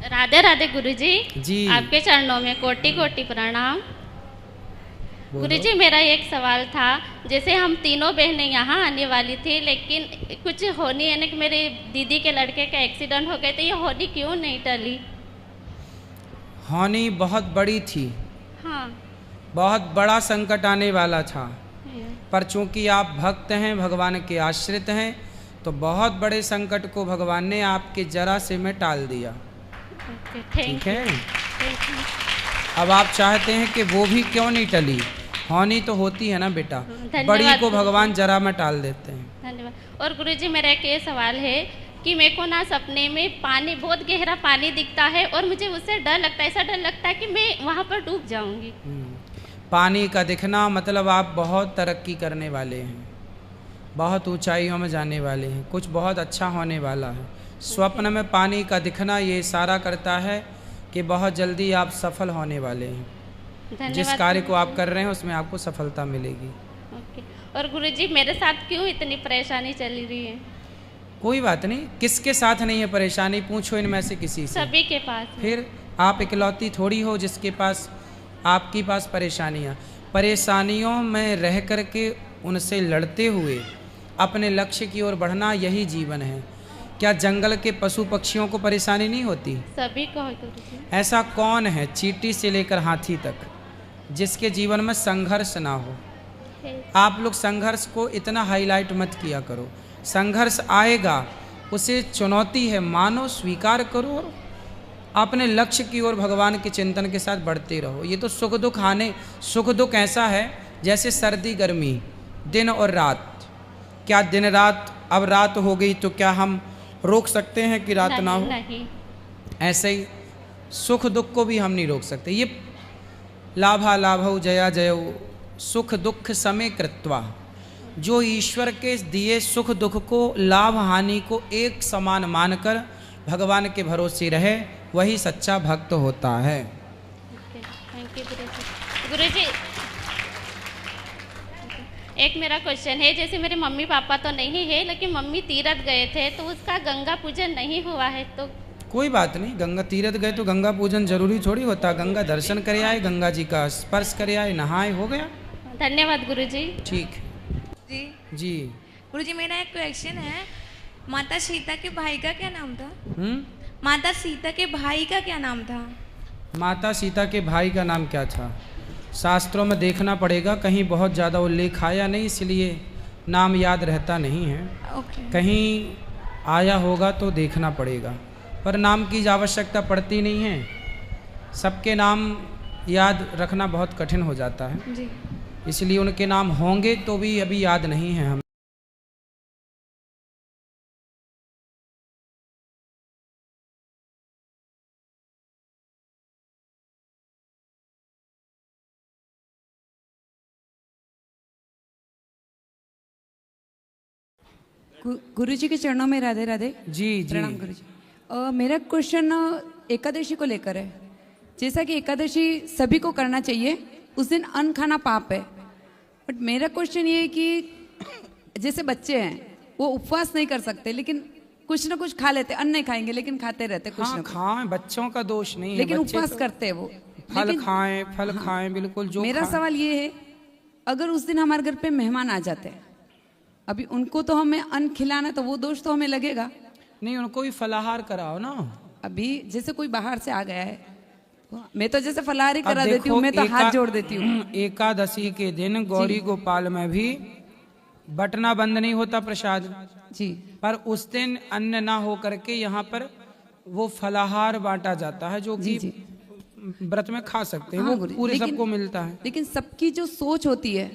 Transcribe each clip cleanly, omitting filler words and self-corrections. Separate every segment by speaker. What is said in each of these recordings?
Speaker 1: राधे राधे गुरुजी।
Speaker 2: जी
Speaker 1: आपके चरणों में कोटि कोटि प्रणाम।
Speaker 2: बोलो।
Speaker 1: गुरुजी मेरा एक सवाल था, जैसे हम तीनों बहनें यहाँ आने वाली थी, लेकिन कुछ होनी यानी कि मेरी दीदी के लड़के का एक्सीडेंट हो गया, तो ये होनी क्यों नहीं टली?
Speaker 2: होनी बहुत बड़ी थी,
Speaker 1: हाँ।
Speaker 2: बहुत बड़ा संकट आने वाला था,
Speaker 1: हम्म,
Speaker 2: पर चूंकि आप भक्त हैं, भगवान के आश्रित हैं, तो बहुत बड़े संकट को भगवान ने आपके जरा से में टाल दिया।
Speaker 1: ओके,
Speaker 2: ठीक
Speaker 1: थैंक यू।
Speaker 2: है,
Speaker 1: थैंक यू।
Speaker 2: अब आप चाहते हैं कि वो भी क्यों नहीं टली। होनी तो होती है ना बेटा,
Speaker 1: धन्यवाद
Speaker 2: बड़ी को
Speaker 1: गुरुजी।
Speaker 2: भगवान जरा में टाल देते हैं।
Speaker 1: धन्यवाद। और गुरुजी मेरा एक ये सवाल है कि मेरे को ना सपने में पानी, बहुत गहरा पानी दिखता है और मुझे उससे डर लगता है, ऐसा डर लगता है कि मैं वहाँ पर डूब जाऊंगी।
Speaker 2: पानी का दिखना मतलब आप बहुत तरक्की करने वाले हैं, बहुत ऊंचाइयों में जाने वाले हैं, कुछ बहुत अच्छा होने वाला है। स्वप्न में पानी का दिखना ये इशारा करता है कि बहुत जल्दी आप सफल होने वाले हैं।
Speaker 1: धन्यवाद।
Speaker 2: जिस कार्य को आप कर रहे हैं उसमें आपको सफलता मिलेगी।
Speaker 1: ओके। और गुरुजी मेरे साथ क्यों इतनी परेशानी चली रही है?
Speaker 2: कोई बात नहीं, किसके साथ नहीं है परेशानी, पूछो इनमें से किसी से।
Speaker 1: सभी के पास है।
Speaker 2: फिर आप इकलौती थोड़ी हो जिसके पास, आपकी पास परेशानियाँ। परेशानियों में रह कर के उनसे लड़ते हुए अपने लक्ष्य की ओर बढ़ना, यही जीवन है। क्या जंगल के पशु पक्षियों को परेशानी नहीं होती?
Speaker 1: सभी को है गुरुजी।
Speaker 2: ऐसा कौन है चींटी से लेकर हाथी तक जिसके जीवन में संघर्ष ना हो? आप लोग संघर्ष को इतना हाईलाइट मत किया करो। संघर्ष आएगा, उसे चुनौती है, मानो, स्वीकार करो और अपने लक्ष्य की ओर भगवान के चिंतन के साथ बढ़ते रहो। ये तो सुख दुख आने, सुख दुख ऐसा है जैसे सर्दी गर्मी, दिन और रात। क्या दिन रात, अब रात हो गई तो क्या हम रोक सकते हैं कि रात ना हो?
Speaker 1: नहीं।
Speaker 2: ऐसे ही सुख दुख को भी हम नहीं रोक सकते। ये लाभा लाभौ जया जयो सुख दुख समय कृत्वा, जो ईश्वर के दिए सुख दुख को, लाभ हानि को एक समान मानकर भगवान के भरोसे रहे, वही सच्चा भक्त होता है।
Speaker 1: थैंक यू गुरुजी। गुरुजी एक मेरा क्वेश्चन है, जैसे मेरे मम्मी पापा तो नहीं है, लेकिन मम्मी तीरथ गए थे, तो उसका गंगा पूजन नहीं हुआ है, तो
Speaker 2: कोई बात नहीं, गंगा तीरथ गए तो गंगा पूजन जरूरी थोड़ी होता। गंगा दर्शन करे आए, गंगा जी का स्पर्श करे आए, नहाए, हो गया।
Speaker 1: धन्यवाद गुरुजी।
Speaker 2: ठीक
Speaker 3: जी
Speaker 2: जी।
Speaker 3: गुरुजी मेरा एक क्वेश्चन है, माता सीता के भाई का क्या नाम था? माता सीता के भाई का क्या नाम था?
Speaker 2: माता सीता के भाई का नाम क्या था? शास्त्रों में देखना पड़ेगा, कहीं बहुत ज़्यादा उल्लेख आया नहीं, इसलिए नाम याद रहता नहीं है।
Speaker 3: ओके।
Speaker 2: कहीं आया होगा तो देखना पड़ेगा, पर नाम की आवश्यकता पड़ती नहीं है। सबके नाम याद रखना बहुत कठिन हो जाता है,
Speaker 3: जी।
Speaker 2: इसलिए उनके नाम होंगे तो भी अभी याद नहीं है हम।
Speaker 4: गुरुजी के चरणों में राधे राधे।
Speaker 2: जी जी।
Speaker 4: प्रणाम गुरुजी। मेरा क्वेश्चन एकादशी को लेकर है। जैसा कि एकादशी सभी को करना चाहिए, उस दिन अन्न खाना पाप है, बट मेरा क्वेश्चन ये है कि जैसे बच्चे हैं वो उपवास नहीं कर सकते, लेकिन कुछ ना कुछ खा लेते, अन्न नहीं खाएंगे लेकिन खाते रहते कुछ
Speaker 2: हाँ
Speaker 4: ना कुछ,
Speaker 2: खाएं, बच्चों का दोष नहीं है,
Speaker 4: लेकिन
Speaker 2: बच्चे
Speaker 4: उपवास
Speaker 2: तो
Speaker 4: करते हैं वो।
Speaker 2: फल
Speaker 4: लेकिन
Speaker 2: खाएं, फल खाएं, बिल्कुल जो
Speaker 4: मेरा
Speaker 2: खाएं।
Speaker 4: सवाल ये है, अगर उस दिन हमारे घर पे मेहमान आ जाते हैं, अभी उनको तो हमें अन्न खिलाना, तो वो दोष तो हमें लगेगा।
Speaker 2: नहीं, उनको भी फलाहार कराओ ना।
Speaker 4: अभी जैसे कोई बाहर से आ गया है, मैं तो जैसे फलाहार ही
Speaker 2: अब
Speaker 4: करा देती
Speaker 2: देखो,
Speaker 4: हूँ, मैं तो हाथ जोड़ देती हूँ।
Speaker 2: एकादशी के दिन गौरी गोपाल में भी बटना बंद नहीं होता प्रसाद
Speaker 4: जी।
Speaker 2: पर उस दिन अन्न ना हो करके यहाँ पर वो फलाहार बांटा जाता है, जो
Speaker 4: जी,
Speaker 2: कि
Speaker 4: जी।
Speaker 2: व्रत में खा सकते हैं।
Speaker 4: हाँ,
Speaker 2: वो
Speaker 4: गुरु,
Speaker 2: पूरे
Speaker 4: लेकिन-
Speaker 2: सबको मिलता है।
Speaker 4: लेकिन सबकी जो सोच होती है,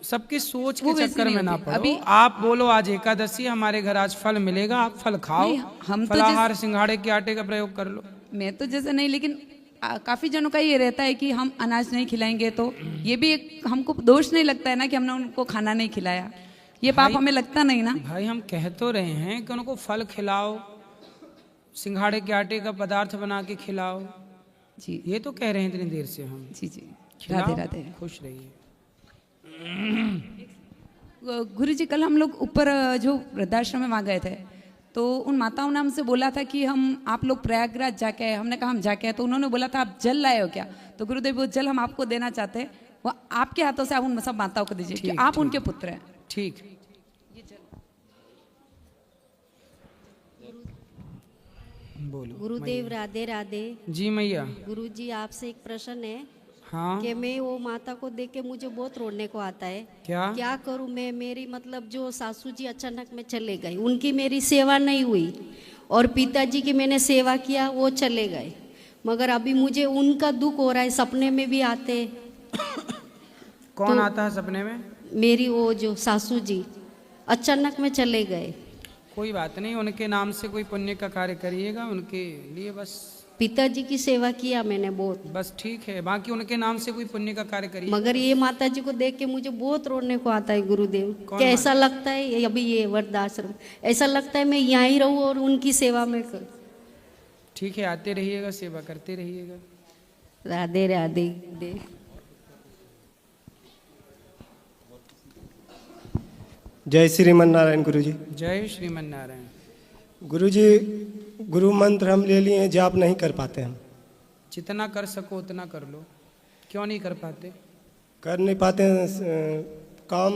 Speaker 2: सबकी सोच
Speaker 4: वो
Speaker 2: के
Speaker 4: वैसी
Speaker 2: चक्कर
Speaker 4: नहीं
Speaker 2: में ना
Speaker 4: होती।
Speaker 2: पड़ो।
Speaker 4: अभी
Speaker 2: आप बोलो आज एकादशी, हमारे घर आज फल मिलेगा, आप फल खाओ,
Speaker 4: नहीं, हम तो
Speaker 2: फलाहार सिंघाड़े के आटे का प्रयोग कर लो।
Speaker 4: मैं तो जैसे नहीं, लेकिन काफी जनों का ये रहता है कि हम अनाज नहीं खिलाएंगे, तो ये भी एक हमको दोष नहीं लगता है ना कि हमने उनको खाना नहीं खिलाया, ये पाप हमें लगता नहीं ना।
Speaker 2: भाई हम कह तो रहे हैं कि उनको फल खिलाओ, सिंघाड़े के आटे का पदार्थ बना के खिलाओ,
Speaker 4: जी
Speaker 2: ये तो कह रहे हैं इतनी देर से हम।
Speaker 4: जी जी।
Speaker 2: खिलाओ,
Speaker 4: राधे राधे।
Speaker 2: खुश रहिए।
Speaker 4: गुरु जी, कल हम लोग ऊपर जो वृद्धाश्रम में वहाँ गए थे, तो उन माताओं ने हमसे बोला था कि हम आप लोग प्रयागराज जाके आए। हमने कहा हम जाके आए। तो उन्होंने बोला था आप जल लाए हो क्या? तो गुरुदेव वो जल हम आपको देना चाहते हैं, वो आपके हाथों से आप उन सब माताओं को दीजिए कि आप उनके पुत्र हैं।
Speaker 2: ठीक। बोलो।
Speaker 5: गुरुदेव राधे राधे।
Speaker 2: जी मैया।
Speaker 5: गुरुजी आपसे एक प्रश्न है।
Speaker 2: हाँ।
Speaker 5: कि मैं वो माता को देख के मुझे बहुत रोने को आता है। क्या करूं मैं? मेरी मतलब जो सासू जी अचानक में चले गए, उनकी मेरी सेवा नहीं हुई, और पिताजी की मैंने सेवा किया, वो चले गए, मगर अभी मुझे उनका दुख हो रहा है। सपने में भी आते।
Speaker 2: कौन आता है सपने में?
Speaker 5: मेरी वो जो सासू जी अचानक में चले गए।
Speaker 2: कोई बात नहीं, उनके नाम से कोई पुण्य का कार्य करिएगा उनके लिए। बस
Speaker 5: पिताजी की सेवा किया मैंने बहुत,
Speaker 2: बस ठीक है। बाकी उनके नाम से कोई पुण्य का कार्य करिए।
Speaker 5: मगर ये माता जी को देख के मुझे बहुत रोने को आता है गुरुदेव। क्या ऐसा लगता है अभी ये वृद्धाश्रम, ऐसा लगता है मैं यहाँ ही रहूं और उनकी सेवा में करूं।
Speaker 2: ठीक है, आते रहिएगा, सेवा करते रहिएगा।
Speaker 5: राधे राधे।
Speaker 6: जय श्रीमन नारायण गुरुजी।
Speaker 2: जय श्रीमन नारायण।
Speaker 6: गुरुजी, गुरु मंत्र हम ले लिए, जाप नहीं कर पाते हम।
Speaker 2: जितना कर सको उतना कर लो। क्यों नहीं कर पाते?
Speaker 6: कर नहीं पाते हैं। काम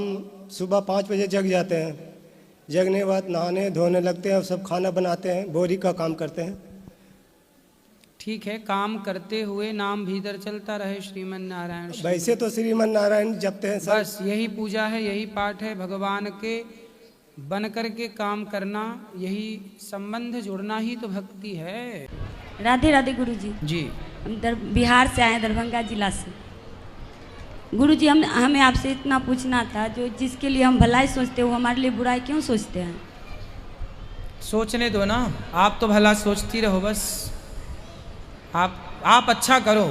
Speaker 6: सुबह 5 बजे जग जाते हैं, जगने के बाद नहाने धोने लगते हैं, सब खाना बनाते हैं, बोरी का काम करते हैं।
Speaker 2: ठीक है, काम करते हुए नाम भीतर चलता रहे श्रीमन नारायण।
Speaker 6: वैसे तो श्रीमन नारायण जपते हैं सर।
Speaker 2: बस यही पूजा है, यही पाठ है। भगवान के बन कर के काम करना, यही संबंध जुड़ना ही तो भक्ति है।
Speaker 7: राधे राधे गुरुजी।
Speaker 2: जी।
Speaker 7: हम बिहार से आए हैं, दरभंगा जिला से। गुरुजी हमें आपसे इतना पूछना था, जो जिसके लिए हम भलाई सोचते हैं वो हमारे लिए बुराई क्यों सोचते हैं?
Speaker 2: सोचने दो ना, आप तो भला सोचती रहो। बस आप अच्छा करो।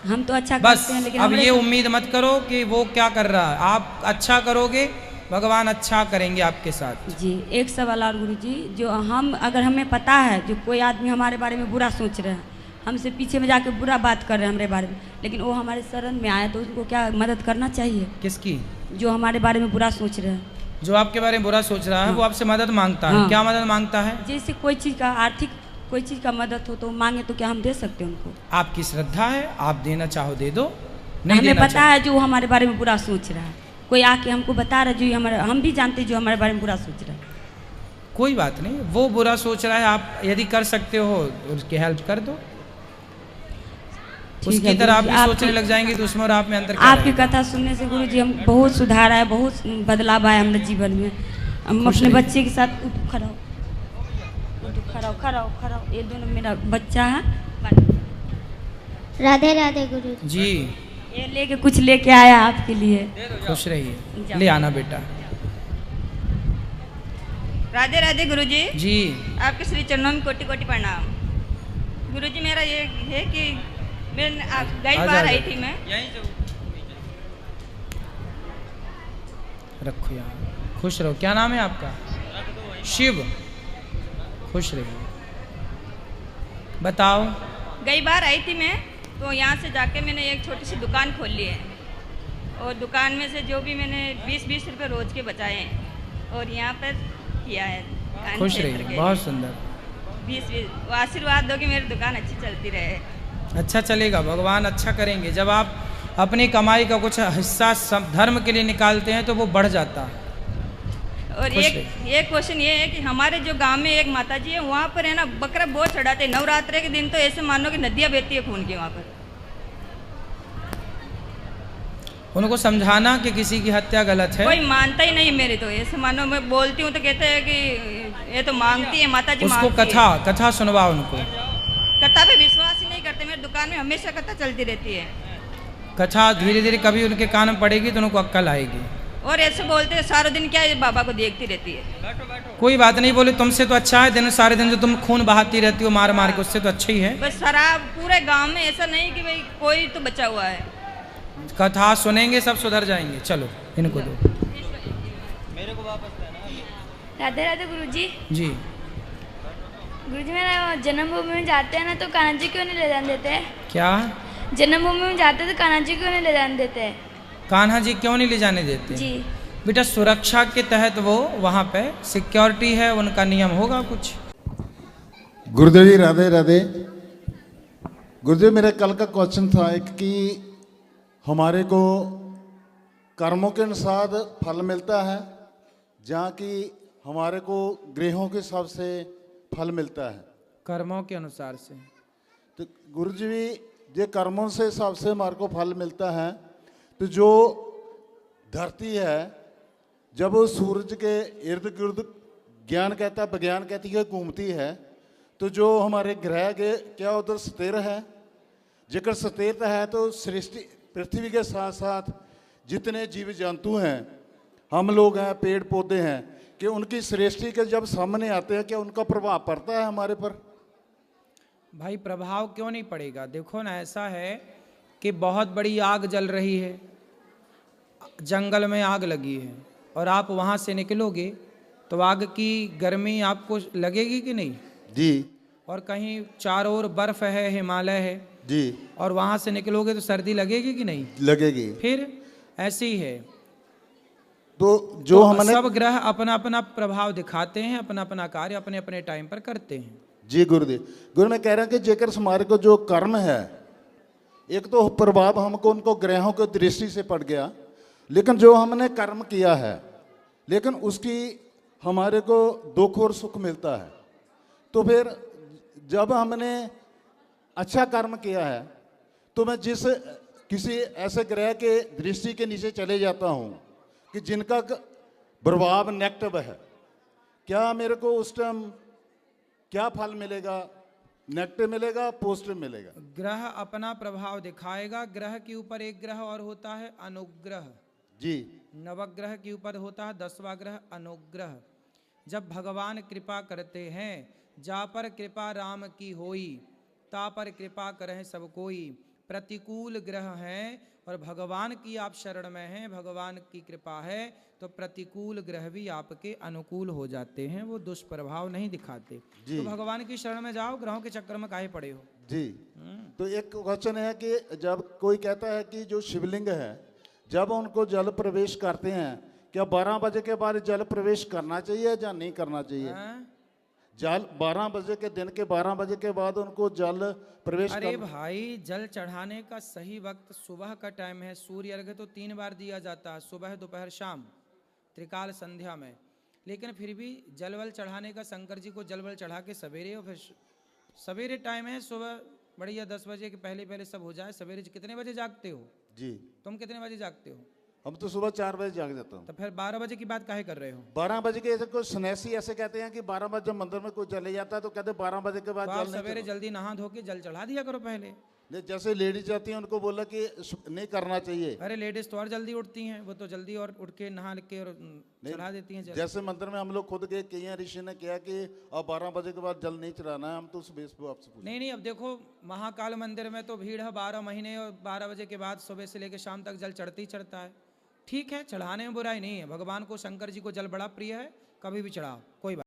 Speaker 7: हम तो अच्छा
Speaker 2: बस
Speaker 7: करते हैं, लेकिन
Speaker 2: अब ये उम्मीद मत करो कि वो क्या कर रहा है। आप अच्छा करोगे, भगवान अच्छा करेंगे आपके साथ।
Speaker 7: जी। एक सवाल और गुरुजी, जो अगर हमें पता है जो कोई आदमी हमारे बारे में बुरा सोच रहा है, हमसे पीछे में जाके बुरा बात कर रहे हैं हमारे बारे में, लेकिन वो हमारे शरण में आया, तो उनको क्या मदद करना चाहिए?
Speaker 2: किसकी?
Speaker 7: जो हमारे बारे में बुरा सोच रहे हैं।
Speaker 2: जो आपके बारे में बुरा सोच रहा है वो आपसे मदद मांगता है। क्या मदद मांगता है?
Speaker 7: जैसे कोई चीज़ का आर्थिक कोई चीज़ का मदद हो तो मांगे, तो क्या हम दे सकते हैं उनको?
Speaker 2: आपकी श्रद्धा है, आप देना चाहो दे दो। नहीं
Speaker 7: हमें
Speaker 2: देना
Speaker 7: पता है जो हमारे बारे में बुरा सोच रहा है, कोई आके हमको बता रहा है जो हमारे, हम भी जानते हैं जो हमारे बारे में बुरा सोच रहा है।
Speaker 2: कोई बात नहीं, वो बुरा सोच रहा है, आप यदि कर सकते हो उसकी हेल्प कर दो। उसकी तरह आप भी सोचने लग जाएंगे तो उसमें और आप में अंतर क्या
Speaker 7: आपकी कथा सुनने से गुरुजी हम बहुत सुधार आया, बहुत बदलाव आया हमारे जीवन में। हम अपने बच्चे के साथ खड़ा हो, ये दोनों मेरा बच्चा है।
Speaker 8: राधे राधे गुरु
Speaker 2: जी।
Speaker 7: ये लेके कुछ लेके आया आपके लिए।
Speaker 2: खुश रहिए, ले आना बेटा।
Speaker 9: राधे राधे गुरुजी।
Speaker 2: जी।
Speaker 9: आपके श्री चरणों में कोटि कोटि प्रणाम। गुरुजी मेरा ये है कि मैं गई बार आई थी, मैं
Speaker 2: रखो यहाँ। खुश रहो। क्या नाम है आपका? शिव। खुश रहिए। बताओ।
Speaker 9: गई बार आई थी मैं, तो यहाँ से जाके मैंने एक छोटी सी दुकान खोल ली है, और दुकान में से जो भी मैंने 20-20 रुपये रोज के बचाए हैं और यहाँ पर किया है।
Speaker 2: खुश रहिए, बहुत सुंदर।
Speaker 9: 20 आशीर्वाद दो कि मेरी दुकान अच्छी चलती रहे। अच्छा
Speaker 2: चलेगा, भगवान अच्छा करेंगे। जब आप अपनी कमाई का कुछ हिस्सा सब धर्म के लिए निकालते हैं तो वो बढ़ जाता है।
Speaker 9: और एक क्वेश्चन ये है कि हमारे जो गांव में एक माता जी है, वहाँ पर है ना बकरा बहुत चढ़ाते हैं। नवरात्रे के दिन तो ऐसे मानो कि नदियाँ बहती है खून की वहाँ पर।
Speaker 2: उनको समझाना कि किसी की हत्या गलत है।
Speaker 9: कोई मानता ही नहीं मेरे, तो ऐसे मानो मैं बोलती हूँ तो कहते हैं कि ये तो मांगती है माता जी।
Speaker 2: उसको कथा सुनवा उनको।
Speaker 9: कथा पे विश्वास ही नहीं करते। मेरी दुकान में हमेशा कथा चलती रहती है।
Speaker 2: कथा धीरे धीरे कभी उनके कान में पड़ेगी तो उनको अक्कल आएगी।
Speaker 9: और ऐसे बोलते हैं सारा दिन क्या बाबा को देखती रहती है।
Speaker 2: कोई बात नहीं, बोले तुमसे तो अच्छा है, दिन सारे दिन जो तुम खून बहाती रहती हो मार मार के, उससे तो अच्छा ही है।
Speaker 9: बस शराब पूरे गांव में ऐसा नहीं कि भाई कोई तो बचा हुआ है।
Speaker 2: कथा सुनेंगे सब सुधर जाएंगे। चलो इनको दो।
Speaker 3: मेरे को वापस देना। राधे राधे गुरुजी।
Speaker 2: जी।
Speaker 3: गुरुजी मेरा जन्मभूमि में जाते हैं ना, तो कान्हा जी क्यों नहीं ले जाने देते?
Speaker 2: क्या?
Speaker 3: जन्मभूमि में जाते तो कान्हा जी क्यों नहीं ले जाने देते?
Speaker 2: कान्हा जी क्यों नहीं ले जाने देते?
Speaker 3: जी।
Speaker 2: बेटा सुरक्षा के तहत वो वहाँ पे सिक्योरिटी है, उनका नियम होगा कुछ।
Speaker 8: गुरुदेव जी राधे राधे। गुरुदेव मेरा कल का क्वेश्चन था एक कि हमारे को कर्मों के अनुसार फल मिलता है, जहाँ की हमारे को ग्रहों के हिसाब से फल मिलता है।
Speaker 2: कर्मों के अनुसार से
Speaker 8: तो गुरु जी ये कर्मों से हिसाब से हमारे को फल मिलता है, तो जो धरती है जब वो सूरज के इर्द गिर्द ज्ञान कहता है विज्ञान कहती है घूमती है, तो जो हमारे ग्रह के क्या उधर स्थिर है, जेकर स्थिर है तो सृष्टि पृथ्वी के साथ साथ जितने जीव जंतु हैं, हम लोग हैं, पेड़ पौधे हैं, कि उनकी सृष्टि के जब सामने आते हैं क्या उनका प्रभाव पड़ता है हमारे पर?
Speaker 2: भाई प्रभाव क्यों नहीं पड़ेगा। देखो ना, ऐसा है कि बहुत बड़ी आग जल रही है, जंगल में आग लगी है और आप वहाँ से निकलोगे तो आग की गर्मी आपको लगेगी कि नहीं
Speaker 8: जी। और
Speaker 2: कहीं चारों ओर बर्फ है, हिमालय है
Speaker 8: जी, और
Speaker 2: वहाँ से निकलोगे तो सर्दी लगेगी कि नहीं
Speaker 8: लगेगी।
Speaker 2: फिर ऐसे ही है।
Speaker 8: तो जो हमने
Speaker 2: सब ग्रह अपना अपना प्रभाव दिखाते हैं, अपना अपना कार्य अपने अपने टाइम पर करते हैं।
Speaker 8: जी गुरुदेव। गुरु मैं कह रहा हूँ कि जेकर हमारे को जो कर्म है, एक तो प्रभाव हमको उनको ग्रहों की दृष्टि से पड़ गया, लेकिन जो हमने कर्म किया है लेकिन उसकी हमारे को दुख और सुख मिलता है। तो फिर जब हमने अच्छा कर्म किया है तो मैं जिस किसी ऐसे ग्रह के दृष्टि के नीचे चले जाता हूँ कि जिनका प्रभाव नेगेटिव है, क्या मेरे को उस टाइम क्या फल मिलेगा? नेगेटिव मिलेगा, पॉजिटिव मिलेगा?
Speaker 2: ग्रह अपना प्रभाव दिखाएगा। ग्रह के ऊपर एक ग्रह और होता है अनुग्रह
Speaker 8: जी।
Speaker 2: नवग्रह के ऊपर होता है 10वां ग्रह अनुग्रह। जब भगवान कृपा करते हैं, जा पर कृपा राम की होई, ता पर कृपा करें सब कोई। प्रतिकूल ग्रह हैं और भगवान की आप शरण में हैं, भगवान की कृपा है तो प्रतिकूल ग्रह भी आपके अनुकूल हो जाते हैं, वो दुष्प्रभाव नहीं दिखाते। तो भगवान की शरण में जाओ, ग्रहों के चक्कर में काहे पड़े हो
Speaker 8: जी। तो एक क्वेश्चन है कि जब कोई कहता है कि जो शिवलिंग है जब उनको जल प्रवेश करते हैं, क्या 12 बजे के बाद जल प्रवेश करना चाहिए या नहीं करना चाहिए? जल 12 बजे के दिन के 12 बजे के बाद उनको जल प्रवेश
Speaker 2: अरे भाई, जल चढ़ाने का सही वक्त सुबह का टाइम है। सूर्य अर्घ्य तो 3 बार दिया जाता है, सुबह दोपहर शाम, त्रिकाल संध्या में। लेकिन फिर भी जल वल चढ़ाने का, शंकर जी को जल वल चढ़ा के सवेरे, और फिर सवेरे टाइम है, सुबह बढ़िया 10 बजे के पहले पहले सब हो जाए। सवेरे कितने बजे जागते हो
Speaker 8: जी?
Speaker 2: तुम कितने बजे जागते हो?
Speaker 8: हम तो सुबह 4 बजे जाग जाता हूँ।
Speaker 2: तो फिर 12 बजे की बात काहे कर रहे हो?
Speaker 8: 12 बजे के कोई सन्यासी ऐसे कहते हैं कि 12 बजे जब मंदिर में कोई चले जाता है तो कहते हैं 12 बजे के बाद
Speaker 2: तो आप सवेरे जल्दी नहा धो के जल चढ़ा दिया करो पहले।
Speaker 8: जैसे लेडीज जाती हैं उनको बोला कि नहीं करना चाहिए।
Speaker 2: अरे लेडीज तो और जल्दी उठती हैं, वो तो जल्दी और उठ के नहा के और चढ़ा देती हैं जल।
Speaker 8: जैसे मंदिर में हम लोग खुद गए, कई ऋषि ने किया कि अब 12 बजे के बाद जल नहीं चढ़ाना है, हम तो उस बेस पे आपसे पूछे।
Speaker 2: नहीं, अब देखो महाकाल मंदिर में तो भीड़ है 12 महीने, और 12 बजे के बाद सुबह से लेकर शाम तक जल चढ़ती ही चढ़ता है। ठीक है, चढ़ाने में बुराई नहीं है। भगवान को, शंकर जी को जल बड़ा प्रिय है, कभी भी चढ़ाओ, कोई बात